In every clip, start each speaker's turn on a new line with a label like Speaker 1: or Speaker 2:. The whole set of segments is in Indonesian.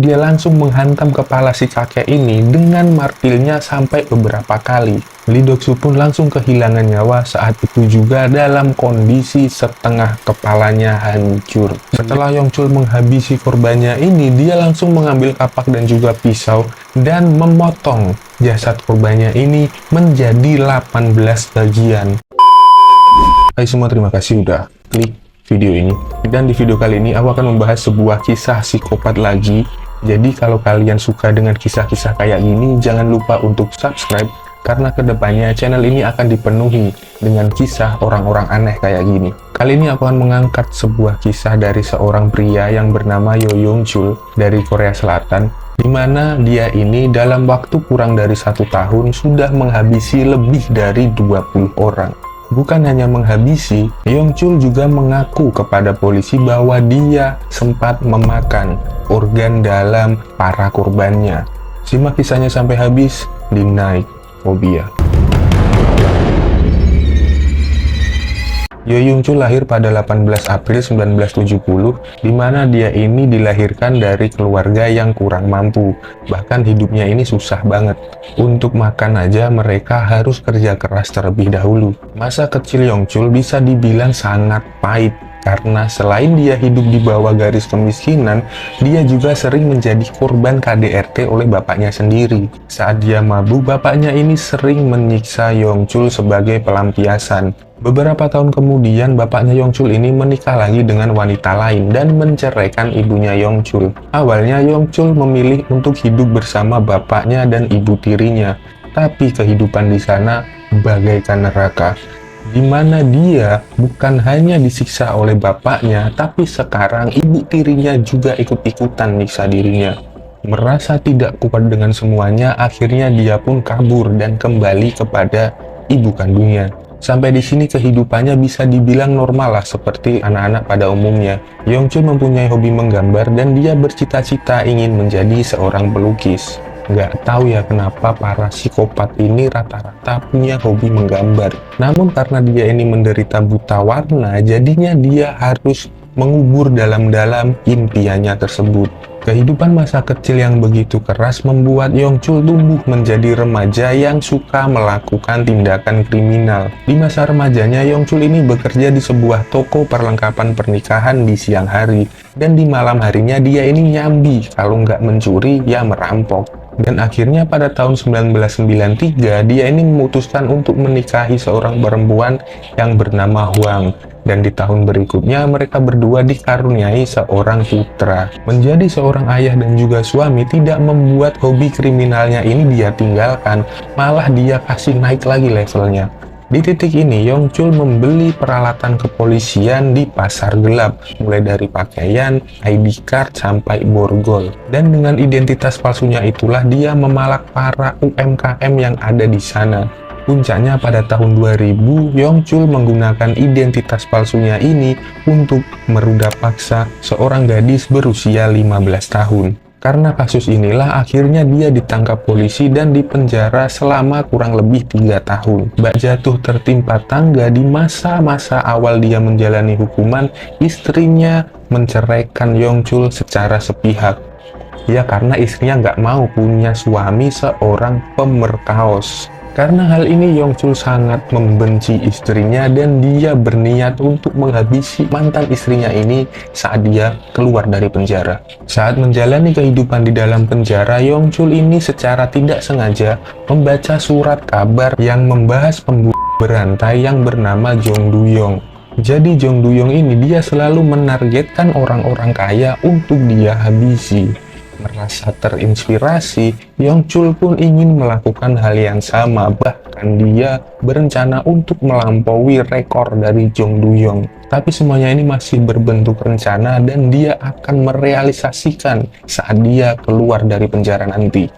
Speaker 1: Dia langsung menghantam kepala si kakek ini dengan martilnya sampai beberapa kali. Lee Dok-soo pun langsung kehilangan nyawa saat itu juga dalam kondisi setengah kepalanya hancur. Setelah Yongchul menghabisi korbannya ini, dia langsung mengambil kapak dan juga pisau dan memotong jasad korbannya ini menjadi 18 bagian. Hai semua, terima kasih udah klik video ini. Dan di video kali ini aku akan membahas sebuah kisah psikopat lagi. Jadi kalau kalian suka dengan kisah-kisah kayak gini, jangan lupa untuk subscribe, karena kedepannya channel ini akan dipenuhi dengan kisah orang-orang aneh kayak gini. Kali ini aku akan mengangkat sebuah kisah dari seorang pria yang bernama Yo Yongchul dari Korea Selatan, di mana dia ini dalam waktu kurang dari 1 tahun sudah menghabisi lebih dari 20 orang. Bukan hanya menghabisi, Yongchul juga mengaku kepada polisi bahwa dia sempat memakan organ dalam para korbannya. Simak kisahnya sampai habis di Night Phobia. Yo Yongchul lahir pada 18 April 1970, di mana dia ini dilahirkan dari keluarga yang kurang mampu. Bahkan hidupnya ini susah banget. Untuk makan aja mereka harus kerja keras terlebih dahulu. Masa kecil Yongchul bisa dibilang sangat pahit, karena selain dia hidup di bawah garis kemiskinan, dia juga sering menjadi korban KDRT oleh bapaknya sendiri. Saat dia mabuk, bapaknya ini sering menyiksa Yongchul sebagai pelampiasan. Beberapa tahun kemudian, bapaknya Yongchul ini menikah lagi dengan wanita lain dan menceraikan ibunya Yongchul. Awalnya Yongchul memilih untuk hidup bersama bapaknya dan ibu tirinya, tapi kehidupan di sana bagaikan neraka, di mana dia bukan hanya disiksa oleh bapaknya, tapi sekarang ibu tirinya juga ikut-ikutan nyiksa dirinya. Merasa tidak kuat dengan semuanya, akhirnya dia pun kabur dan kembali kepada ibu kandungnya. Sampai di sini kehidupannya bisa dibilang normal lah, seperti anak-anak pada umumnya. Yongchul mempunyai hobi menggambar dan dia bercita-cita ingin menjadi seorang pelukis. Nggak tahu ya kenapa para psikopat ini rata-rata punya hobi menggambar. Namun karena dia ini menderita buta warna, jadinya dia harus mengubur dalam-dalam impiannya tersebut. Kehidupan masa kecil yang begitu keras membuat Yongchul tumbuh menjadi remaja yang suka melakukan tindakan kriminal. Di masa remajanya, Yongchul ini bekerja di sebuah toko perlengkapan pernikahan di siang hari. Dan di malam harinya dia ini nyambi, kalau nggak mencuri, ya merampok. Dan akhirnya pada tahun 1993, dia ini memutuskan untuk menikahi seorang perempuan yang bernama Hwang. Dan di tahun berikutnya, mereka berdua dikaruniai seorang putra. Menjadi seorang ayah dan juga suami tidak membuat hobi kriminalnya ini dia tinggalkan, malah dia kasih naik lagi levelnya. Di titik ini, Yongchul membeli peralatan kepolisian di pasar gelap, mulai dari pakaian, ID card, sampai borgol. Dan dengan identitas palsunya itulah dia memalak para UMKM yang ada di sana. Puncaknya pada tahun 2000, Yongchul menggunakan identitas palsunya ini untuk meruda paksa seorang gadis berusia 15 tahun. Karena kasus inilah akhirnya dia ditangkap polisi dan dipenjara selama kurang lebih 3 tahun. Bak jatuh tertimpa tangga di masa-masa awal dia menjalani hukuman, istrinya menceraikan Yongchul secara sepihak. Ya karena istrinya nggak mau punya suami seorang pemerkaos. Karena hal ini Yongchul sangat membenci istrinya dan dia berniat untuk menghabisi mantan istrinya ini saat dia keluar dari penjara. Saat menjalani kehidupan di dalam penjara, Yongchul ini secara tidak sengaja membaca surat kabar yang membahas pembunuh berantai yang bernama Jong Du-yong. Jadi Jong Du-yong ini dia selalu menargetkan orang-orang kaya untuk dia habisi. Merasa terinspirasi, Yongchul pun ingin melakukan hal yang sama, bahkan dia berencana untuk melampaui rekor dari Jong Du-yong. Tapi semuanya ini masih berbentuk rencana dan dia akan merealisasikan saat dia keluar dari penjara nanti.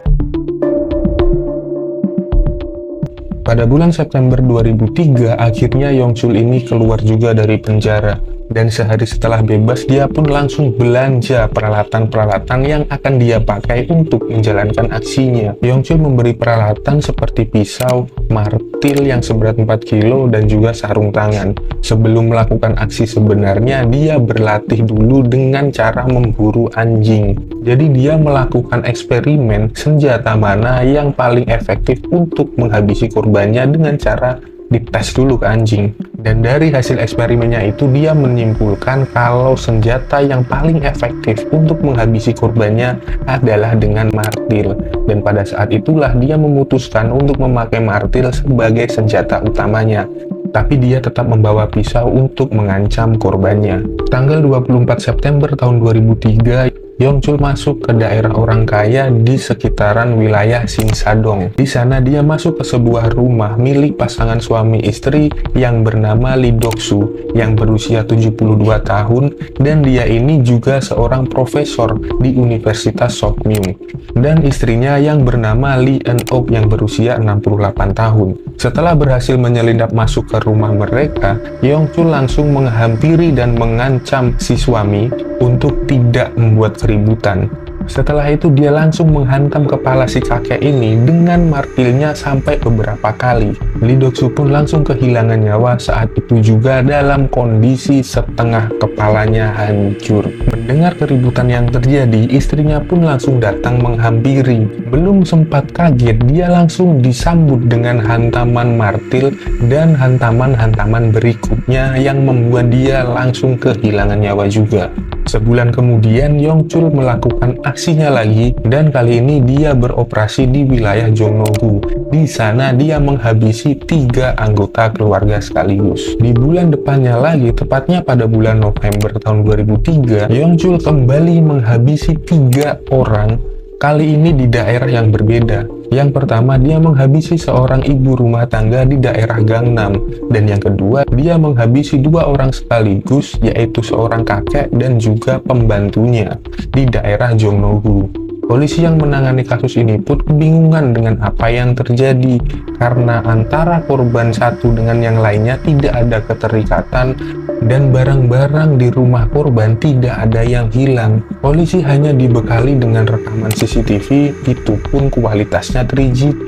Speaker 1: Pada bulan September 2003, akhirnya Yongchul ini keluar juga dari penjara. Dan sehari setelah bebas, dia pun langsung belanja peralatan-peralatan yang akan dia pakai untuk menjalankan aksinya. Yongchul memberi peralatan seperti pisau, martil yang seberat 4 kilo, dan juga sarung tangan. Sebelum melakukan aksi sebenarnya, dia berlatih dulu dengan cara memburu anjing. Jadi dia melakukan eksperimen senjata mana yang paling efektif untuk menghabisi korbannya dengan cara dites dulu ke anjing. Dan dari hasil eksperimennya itu dia menyimpulkan kalau senjata yang paling efektif untuk menghabisi korbannya adalah dengan martil. Dan pada saat itulah dia memutuskan untuk memakai martil sebagai senjata utamanya. Tapi dia tetap membawa pisau untuk mengancam korbannya. Tanggal 24 September tahun 2003, Yongchul masuk ke daerah orang kaya di sekitaran wilayah Singsadong. Di sana dia masuk ke sebuah rumah milik pasangan suami istri yang bernama Lee Doksu yang berusia 72 tahun, dan dia ini juga seorang profesor di Universitas Sokmyung, dan istrinya yang bernama Lee Eun-ok yang berusia 68 tahun. Setelah berhasil menyelinap masuk ke rumah mereka, Yongchul langsung menghampiri dan mengancam si suami untuk tidak membuat keributan. Setelah itu dia langsung menghantam kepala si kakek ini dengan martilnya sampai beberapa kali. Lee Doksu pun langsung kehilangan nyawa saat itu juga dalam kondisi setengah kepalanya hancur. Mendengar keributan yang terjadi, istrinya pun langsung datang menghampiri. Belum sempat kaget, dia langsung disambut dengan hantaman martil dan hantaman-hantaman berikutnya yang membuat dia langsung kehilangan nyawa juga. Sebulan kemudian, Yongchul melakukan aksinya lagi, dan kali ini dia beroperasi di wilayah Jongno-gu. Di sana dia menghabisi 3 anggota keluarga sekaligus. Di bulan depannya lagi, tepatnya pada bulan November tahun 2003, Yongchul kembali menghabisi 3 orang, kali ini di daerah yang berbeda. Yang pertama, dia menghabisi seorang ibu rumah tangga di daerah Gangnam, dan yang kedua, dia menghabisi 2 orang sekaligus, yaitu seorang kakek dan juga pembantunya di daerah Jongno-gu. Polisi yang menangani kasus ini pun kebingungan dengan apa yang terjadi, karena antara korban satu dengan yang lainnya tidak ada keterikatan, dan barang-barang di rumah korban tidak ada yang hilang. Polisi hanya dibekali dengan rekaman CCTV, itu pun kualitasnya 3GP,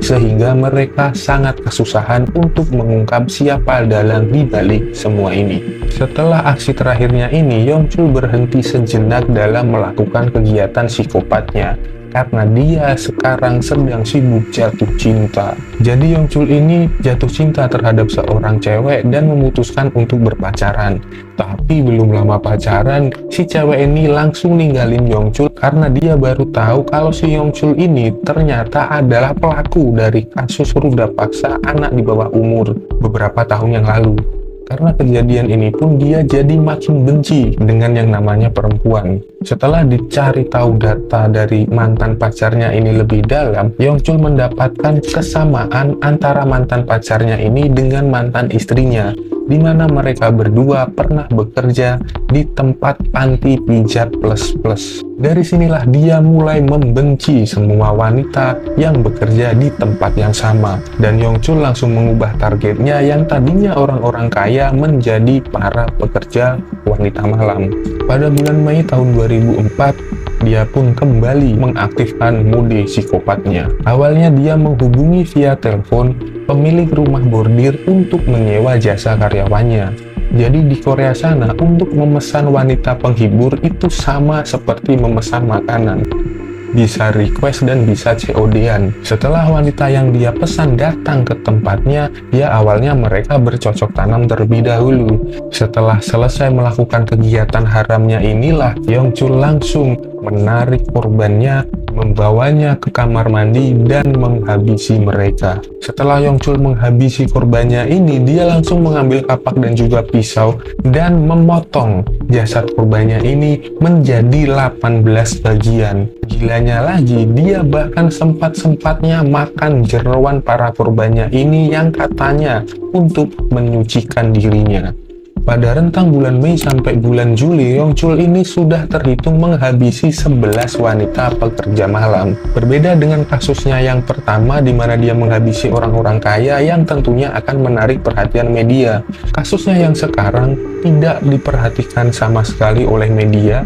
Speaker 1: sehingga mereka sangat kesusahan untuk mengungkap siapa dalang di balik semua ini. Setelah aksi terakhirnya ini, Yongchul berhenti sejenak dalam melakukan kegiatan psikopatnya, karena dia sekarang sedang sibuk jatuh cinta. Jadi Yongchul ini jatuh cinta terhadap seorang cewek dan memutuskan untuk berpacaran. Tapi belum lama pacaran, si cewek ini langsung ninggalin Yongchul karena dia baru tahu kalau si Yongchul ini ternyata adalah pelaku dari kasus ruda paksa anak di bawah umur beberapa tahun yang lalu. Karena kejadian ini pun dia jadi makin benci dengan yang namanya perempuan. Setelah dicari tahu data dari mantan pacarnya ini lebih dalam, Yongchul mendapatkan kesamaan antara mantan pacarnya ini dengan mantan istrinya, di mana mereka berdua pernah bekerja di tempat panti pijat plus-plus. Dari sinilah dia mulai membenci semua wanita yang bekerja di tempat yang sama. Dan Yongchul langsung mengubah targetnya yang tadinya orang-orang kaya menjadi para pekerja wanita malam. Pada bulan Mei tahun 2004, dia pun kembali mengaktifkan mode psikopatnya. Awalnya dia menghubungi via telepon pemilik rumah bordir untuk menyewa jasa karyawannya. Jadi di Korea sana, untuk memesan wanita penghibur itu sama seperti memesan makanan. Bisa request dan bisa COD-an. Setelah wanita yang dia pesan datang ke tempatnya, ya awalnya mereka bercocok tanam terlebih dahulu. Setelah selesai melakukan kegiatan haramnya inilah, Yongchul langsung menarik korbannya, membawanya ke kamar mandi, dan menghabisi mereka. Setelah Yongchul menghabisi korbannya ini, dia langsung mengambil kapak dan juga pisau dan memotong jasad korbannya ini menjadi 18 bagian. Gilanya lagi, dia bahkan sempat-sempatnya makan jeroan para korbannya ini yang katanya untuk menyucikan dirinya. Pada rentang bulan Mei sampai bulan Juli, Yongchul ini sudah terhitung menghabisi 11 wanita pekerja malam. Berbeda dengan kasusnya yang pertama di mana dia menghabisi orang-orang kaya yang tentunya akan menarik perhatian media. Kasusnya yang sekarang tidak diperhatikan sama sekali oleh media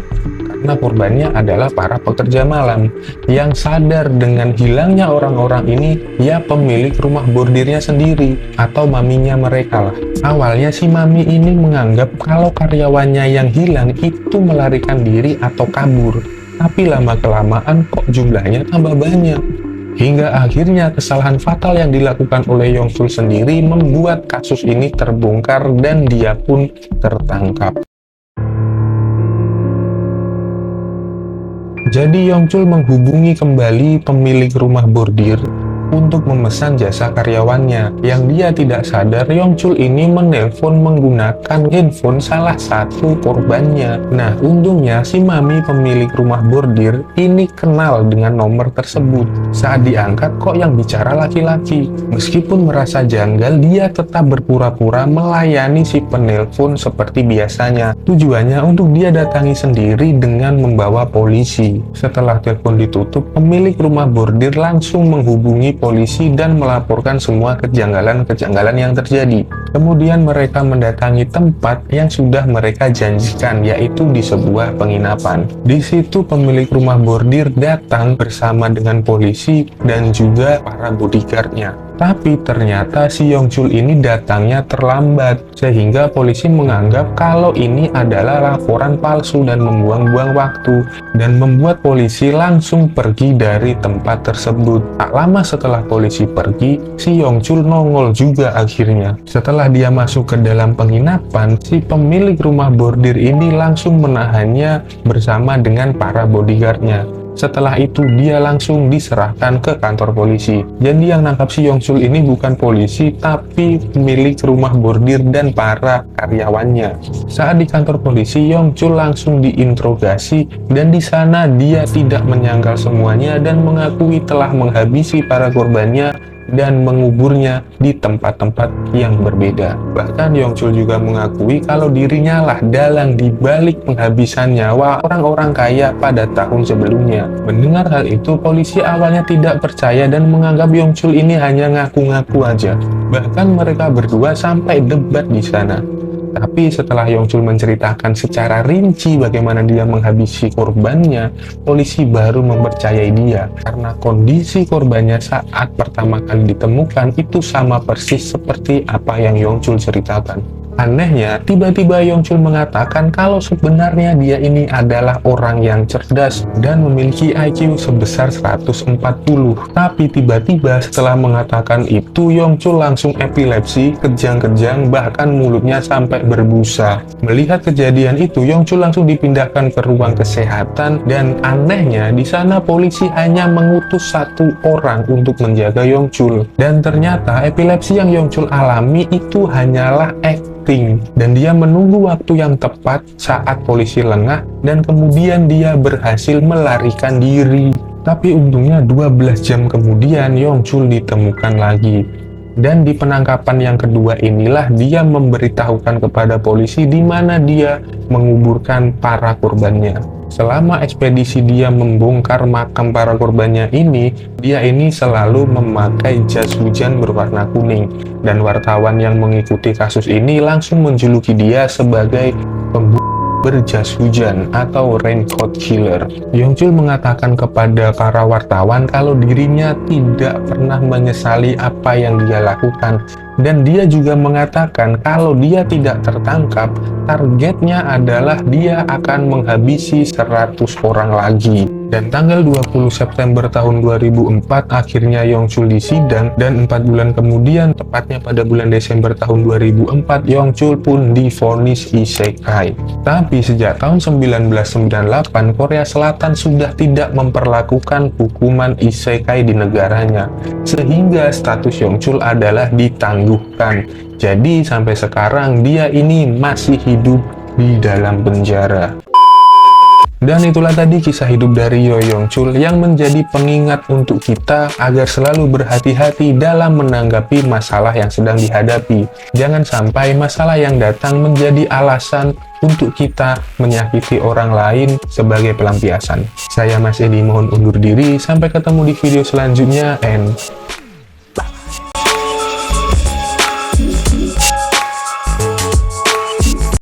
Speaker 1: karena korbannya adalah para pekerja malam yang sadar dengan hilangnya orang-orang ini, ya pemilik rumah bordirnya sendiri atau maminya mereka lah. Awalnya si mami ini menganggap kalau karyawannya yang hilang itu melarikan diri atau kabur, tapi lama-kelamaan kok jumlahnya tambah banyak. Hingga akhirnya kesalahan fatal yang dilakukan oleh Yongchul sendiri membuat kasus ini terbongkar dan dia pun tertangkap. Jadi Yongchul menghubungi kembali pemilik rumah bordir untuk memesan jasa karyawannya. Yang dia tidak sadar, Yongchul ini menelpon menggunakan handphone salah satu korbannya. Nah, untungnya si mami pemilik rumah bordir ini kenal dengan nomor tersebut. Saat diangkat, kok yang bicara laki-laki. Meskipun merasa janggal, dia tetap berpura-pura melayani si penelpon seperti biasanya. Tujuannya untuk dia datangi sendiri dengan membawa polisi. Setelah telepon ditutup, pemilik rumah bordir langsung menghubungi polisi dan melaporkan semua kejanggalan-kejanggalan yang terjadi. Kemudian mereka mendatangi tempat yang sudah mereka janjikan, yaitu di sebuah penginapan. Di situ pemilik rumah bordir datang bersama dengan polisi dan juga para bodyguardnya. Tapi ternyata si Yongchul ini datangnya terlambat, sehingga polisi menganggap kalau ini adalah laporan palsu dan membuang-buang waktu, dan membuat polisi langsung pergi dari tempat tersebut. Tak lama setelah polisi pergi, si Yongchul nongol juga akhirnya. Setelah dia masuk ke dalam penginapan, si pemilik rumah bordir ini langsung menahannya bersama dengan para bodyguardnya. Setelah itu dia langsung diserahkan ke kantor polisi. Jadi yang nangkap si Yongchul ini bukan polisi, tapi pemilik rumah bordir dan para karyawannya. Saat di kantor polisi, Yongchul langsung diinterogasi dan di sana dia tidak menyangkal semuanya dan mengakui telah menghabisi para korbannya dan menguburnya di tempat-tempat yang berbeda. Bahkan Yongchul juga mengakui kalau dirinya lah dalang di balik penghabisan nyawa orang-orang kaya pada tahun sebelumnya. Mendengar hal itu, polisi awalnya tidak percaya dan menganggap Yongchul ini hanya ngaku-ngaku aja. Bahkan mereka berdua sampai debat di sana. Tapi setelah Yongchul menceritakan secara rinci bagaimana dia menghabisi korbannya, polisi baru mempercayai dia karena kondisi korbannya saat pertama kali ditemukan itu sama persis seperti apa yang Yongchul ceritakan. Anehnya, tiba-tiba Yongchul mengatakan kalau sebenarnya dia ini adalah orang yang cerdas dan memiliki IQ sebesar 140. Tapi tiba-tiba setelah mengatakan itu, Yongchul langsung epilepsi, kejang-kejang, bahkan mulutnya sampai berbusa. Melihat kejadian itu, Yongchul langsung dipindahkan ke ruang kesehatan dan anehnya di sana polisi hanya mengutus satu orang untuk menjaga Yongchul. Dan ternyata epilepsi yang Yongchul alami itu hanyalah dan dia menunggu waktu yang tepat saat polisi lengah dan kemudian dia berhasil melarikan diri. Tapi untungnya 12 jam kemudian Yongchul ditemukan lagi. Dan di penangkapan yang kedua inilah dia memberitahukan kepada polisi di mana dia menguburkan para korbannya. Selama ekspedisi dia membongkar makam para korbannya ini, dia ini selalu memakai jas hujan berwarna kuning. Dan wartawan yang mengikuti kasus ini langsung menjuluki dia sebagai pembunuh berjas hujan atau raincoat killer. Yongchul mengatakan kepada para wartawan kalau dirinya tidak pernah menyesali apa yang dia lakukan. Dan dia juga mengatakan kalau dia tidak tertangkap, targetnya adalah dia akan menghabisi 100 orang lagi. Dan tanggal 20 September tahun 2004 akhirnya Yongchul disidang dan 4 bulan kemudian, tepatnya pada bulan Desember tahun 2004, Yongchul pun divonis isekai. Tapi sejak tahun 1998, Korea Selatan sudah tidak memperlakukan hukuman isekai di negaranya, sehingga status Yongchul adalah ditangguhkan. Jadi sampai sekarang dia ini masih hidup di dalam penjara. Dan itulah tadi kisah hidup dari Yoyong Chul yang menjadi pengingat untuk kita agar selalu berhati-hati dalam menanggapi masalah yang sedang dihadapi. Jangan sampai masalah yang datang menjadi alasan untuk kita menyakiti orang lain sebagai pelampiasan. Saya Mas Edi mohon undur diri, sampai ketemu di video selanjutnya, and